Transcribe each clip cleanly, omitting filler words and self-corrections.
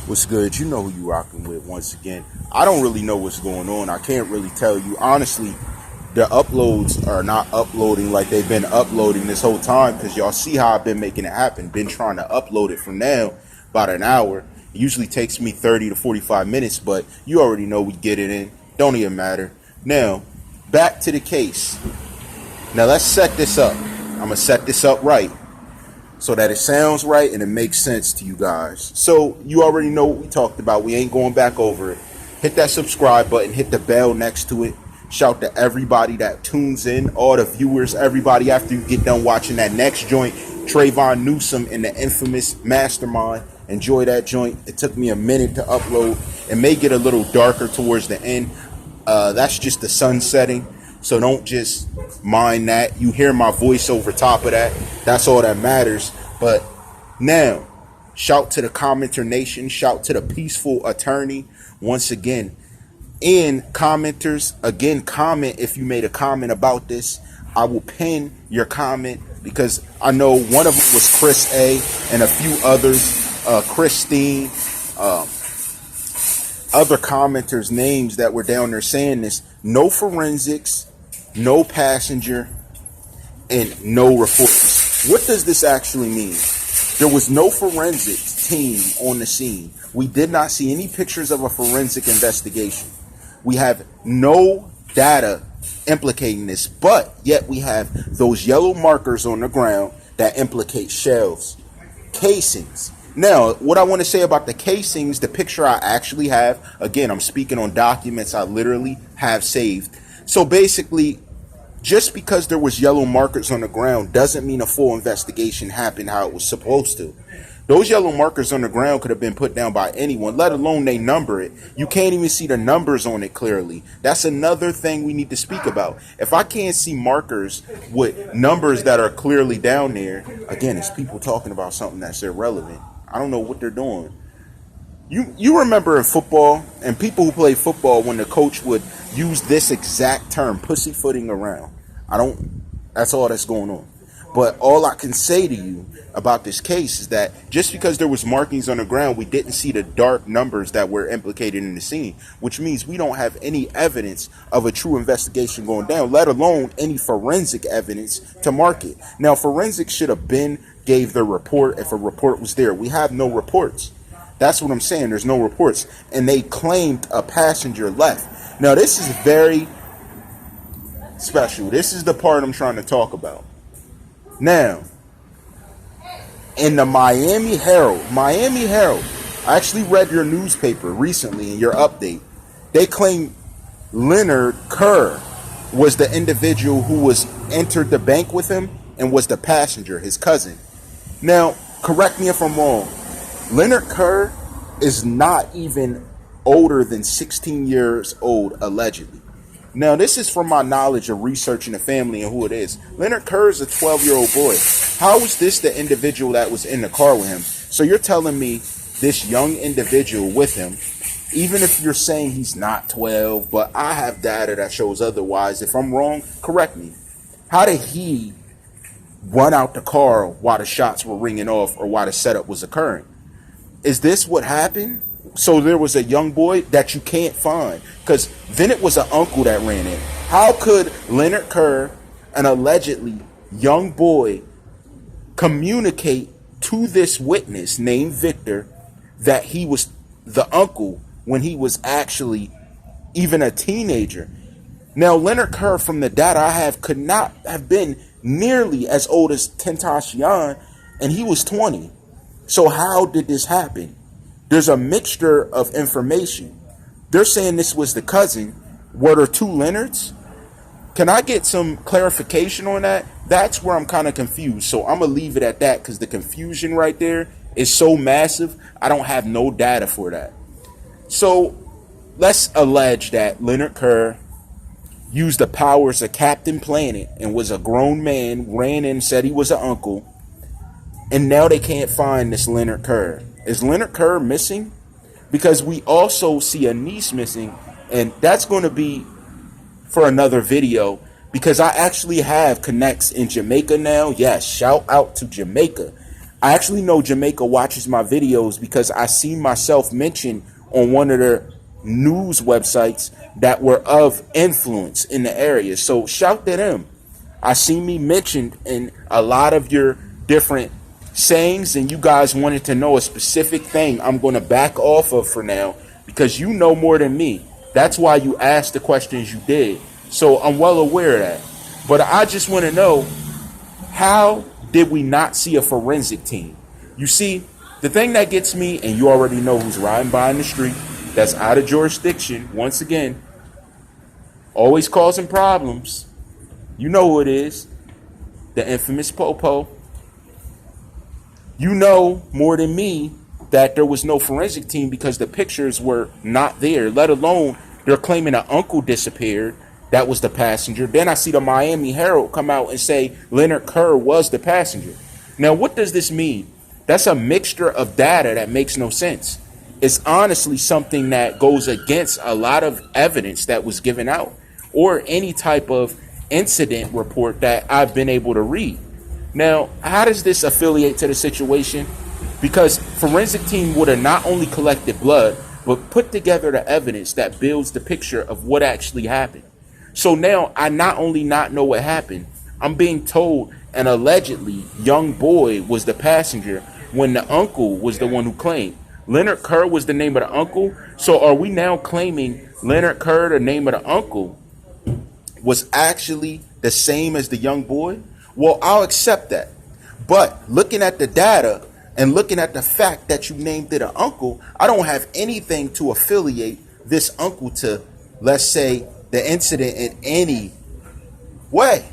What's good? You know who you rocking with once again. I don't really know what's going on. I can't really tell you. Honestly, the uploads are not uploading like they've been uploading this whole time because y'all see how I've been making it happen. Been trying to upload it from now about an hour. It usually takes me 30 to 45 minutes, but you already know we get it in. Don't even matter. Now, back to the case. Now let's set this up. I'm going to set this up right, so that it sounds right and it makes sense to you guys. So you already know what we talked about. We ain't going back over it. Hit that subscribe button. Hit the bell next to it. Shout to everybody that tunes in, all the viewers, everybody after you get done watching that next joint, Trayvon Newsom and the infamous Mastermind. Enjoy that joint. It took me a minute to upload. It may get a little darker towards the end. That's just the sun setting. So don't just mind that. You hear my voice over top of that. That's all that matters. But now, shout to the commenter nation. Shout to the peaceful attorney once again. And commenters, again, comment if you made a comment about this. I will pin your comment because I know one of them was Chris A. and a few others, Christine, other commenters' names that were down there saying this. No forensics, no passenger, and no reports. What does this actually mean? There was no forensics team on the scene. We did not see any pictures of a forensic investigation. We have no data implicating this, but yet we have those yellow markers on the ground that implicate shells, casings. Now, what I want to say about the casings, the picture I actually have, again, I'm speaking on documents I literally have saved. So basically, just because there was yellow markers on the ground doesn't mean a full investigation happened how it was supposed to. Those yellow markers on the ground could have been put down by anyone, let alone they number it. You can't even see the numbers on it clearly. That's another thing we need to speak about. If I can't see markers with numbers that are clearly down there, again, it's people talking about something that's irrelevant. I don't know what they're doing. You remember in football, and people who play football, when the coach would use this exact term, pussyfooting around. That's all that's going on. But all I can say to you about this case is that just because there was markings on the ground, we didn't see the dark numbers that were implicated in the scene, which means we don't have any evidence of a true investigation going down, let alone any forensic evidence to mark it. Now, forensics should have gave their report if a report was there. We have no reports. That's what I'm saying. There's no reports. And they claimed a passenger left. Now, this is very special. This is the part I'm trying to talk about. Now, in the Miami Herald, I actually read your newspaper recently in your update. They claim Leonard Kerr was the individual who entered the bank with him and was the passenger, his cousin. Now, correct me if I'm wrong. Leonard Kerr is not even older than 16 years old, allegedly. Now, this is from my knowledge of researching the family and who it is. Leonard Kerr is a 12-year-old boy. How is this the individual that was in the car with him? So you're telling me this young individual with him, even if you're saying he's not 12, but I have data that shows otherwise. If I'm wrong, correct me. How did he run out the car while the shots were ringing off or while the setup was occurring? Is this what happened? So there was a young boy that you can't find, because then it was an uncle that ran in. How could Leonard Kerr, an allegedly young boy, communicate to this witness named Victor that he was the uncle when he was actually even a teenager? Now, Leonard Kerr, from the data I have, could not have been nearly as old as Tentacion, and he was 20. So how did this happen? There's a mixture of information. They're saying this was the cousin. Were there two Leonards? Can I get some clarification on that? That's where I'm kind of confused. So I'm going to leave it at that because the confusion right there is so massive. I don't have no data for that. So let's allege that Leonard Kerr used the powers of Captain Planet and was a grown man, ran in, said he was an uncle, and now they can't find this Leonard Kerr. Is Leonard Kerr missing? Because we also see a niece missing, and that's going to be for another video, because I actually have connects in Jamaica now. Yes, shout out to Jamaica. I actually know Jamaica watches my videos because I seen myself mentioned on one of their news websites that were of influence in the area. So shout to them. I seen me mentioned in a lot of your different sayings, and you guys wanted to know a specific thing I'm going to back off of for now because you know more than me. That's why you asked the questions you did. So I'm well aware of that. But I just want to know, how did we not see a forensic team? You see, the thing that gets me, and you already know who's riding by in the street, that's out of jurisdiction, once again, always causing problems. You know who it is. The infamous Popo. You know more than me that there was no forensic team because the pictures were not there, let alone they're claiming an uncle disappeared. That was the passenger. Then I see the Miami Herald come out and say Leonard Kerr was the passenger. Now, what does this mean? That's a mixture of data that makes no sense. It's honestly something that goes against a lot of evidence that was given out or any type of incident report that I've been able to read. Now, how does this affiliate to the situation? Because forensic team would have not only collected blood, but put together the evidence that builds the picture of what actually happened. So now I not only not know what happened, I'm being told an allegedly young boy was the passenger when the uncle was the one who claimed. Leonard Kerr was the name of the uncle. So are we now claiming Leonard Kerr, the name of the uncle, was actually the same as the young boy? Well, I'll accept that. But looking at the data and looking at the fact that you named it an uncle, I don't have anything to affiliate this uncle to, let's say, the incident in any way.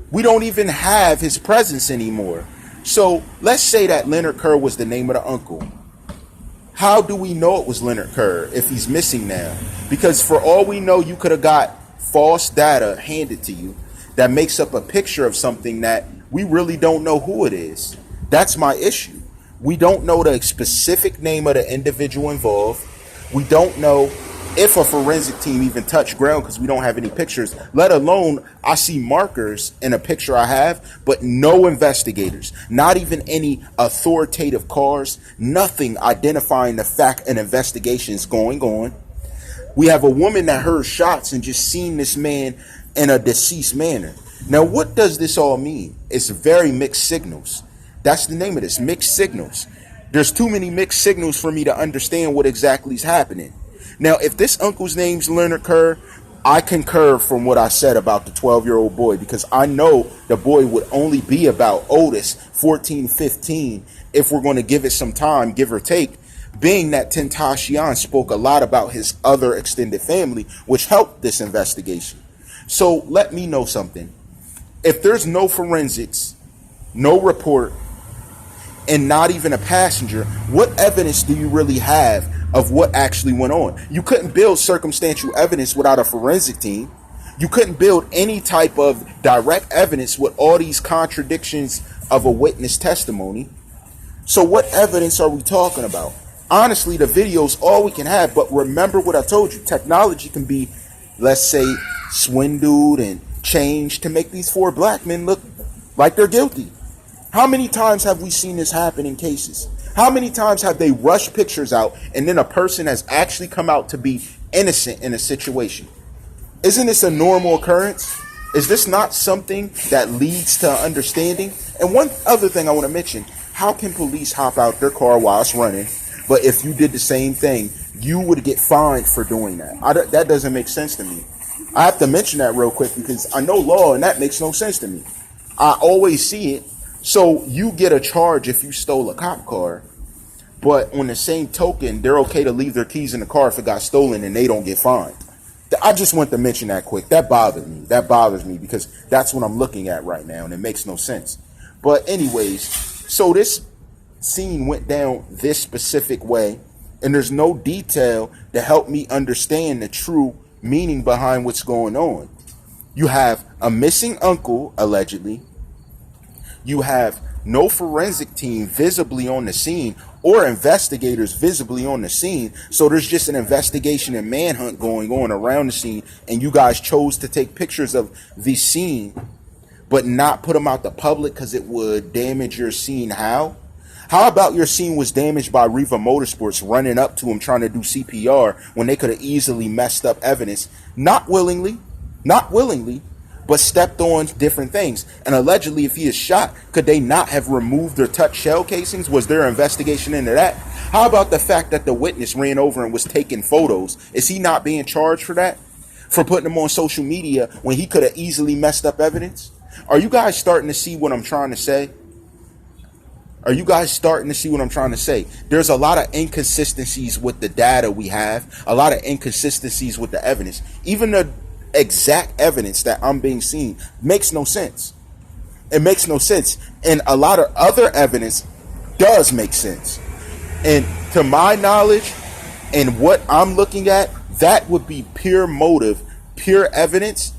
We don't even have his presence anymore. So let's say that Leonard Kerr was the name of the uncle. How do we know it was Leonard Kerr if he's missing now? Because for all we know, you could have got false data handed to you that makes up a picture of something that we really don't know who it is. That's my issue. We don't know the specific name of the individual involved. We don't know if a forensic team even touched ground because we don't have any pictures, let alone I see markers in a picture I have, but no investigators, not even any authoritative cars, nothing identifying the fact an investigation is going on. We have a woman that heard shots and just seen this man in a deceased manner. Now, what does this all mean? It's very mixed signals. That's the name of this, mixed signals. There's too many mixed signals for me to understand what exactly is happening. Now, if this uncle's name's Leonard Kerr, I concur from what I said about the 12-year-old boy because I know the boy would only be about oldest 14, 15 if we're going to give it some time, give or take, being that Tentacion spoke a lot about his other extended family, which helped this investigation. So let me know something. If there's no forensics, no report, and not even a passenger, what evidence do you really have of what actually went on? You couldn't build circumstantial evidence without a forensic team. You couldn't build any type of direct evidence with all these contradictions of a witness testimony. So what evidence are we talking about? Honestly, the video's all we can have, but remember what I told you. Technology can be, let's say, swindled and changed to make these 4 black men look like they're guilty. How many times have we seen this happen in cases? How many times have they rushed pictures out and then a person has actually come out to be innocent in a situation? Isn't this a normal occurrence? Is this not something that leads to understanding? And one other thing I want to mention, how can police hop out their car while it's running, but if you did the same thing, you would get fined for doing that? That doesn't make sense to me. I have to mention that real quick because I know law and that makes no sense to me. I always see it. So you get a charge if you stole a cop car, but on the same token, they're okay to leave their keys in the car if it got stolen and they don't get fined. I just want to mention that quick. That bothered me. That bothers me because that's what I'm looking at right now and it makes no sense. But anyways, so this scene went down this specific way and there's no detail to help me understand the true meaning behind what's going on. You have a missing uncle, allegedly. You have no forensic team visibly on the scene or investigators visibly on the scene. So there's just an investigation and manhunt going on around the scene. And you guys chose to take pictures of the scene, but not put them out to public because it would damage your scene. How? How about your scene was damaged by Riva Motorsports running up to him trying to do CPR when they could have easily messed up evidence, not willingly, but stepped on different things. And allegedly, if he is shot, could they not have removed or touched shell casings? Was there an investigation into that? How about the fact that the witness ran over and was taking photos? Is he not being charged for that? For putting them on social media when he could have easily messed up evidence? Are you guys starting to see what I'm trying to say? Are you guys starting to see what I'm trying to say? There's a lot of inconsistencies with the data we have, a lot of inconsistencies with the evidence. Even the exact evidence that I'm being seen makes no sense. It makes no sense. And a lot of other evidence does make sense. And to my knowledge and what I'm looking at, that would be pure motive, pure evidence,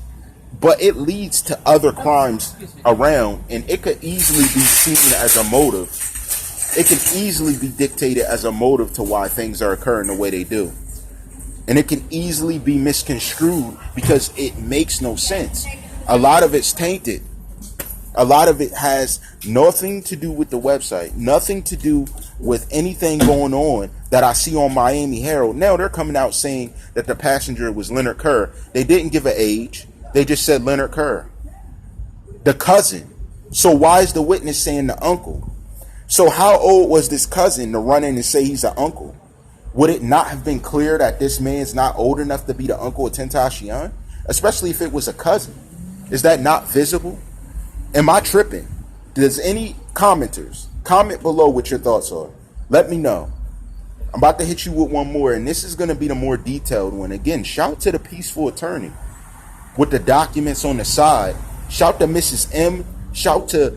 but it leads to other crimes around, and it could easily be seen as a motive. It can easily be dictated as a motive to why things are occurring the way they do. And it can easily be misconstrued because it makes no sense. A lot of it's tainted. A lot of it has nothing to do with the website, nothing to do with anything going on that I see on Miami Herald. Now they're coming out saying that the passenger was Leonard Kerr. They didn't give an age. They just said Leonard Kerr, the cousin. So why is the witness saying the uncle? So how old was this cousin to run in and say he's an uncle? Would it not have been clear that this man's not old enough to be the uncle of Tentacion? Especially if it was a cousin. Is that not visible? Am I tripping? Does any commenters comment below what your thoughts are? Let me know. I'm about to hit you with one more, and this is going to be the more detailed one. Again, shout to the peaceful attorney with the documents on the side. Shout to Mrs. M. Shout to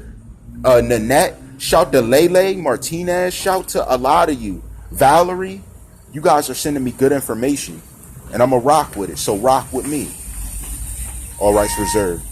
Nanette. Shout to Lele Martinez. Shout to a lot of you. Valerie, you guys are sending me good information, and I'm going to rock with it. So rock with me. All rights reserved.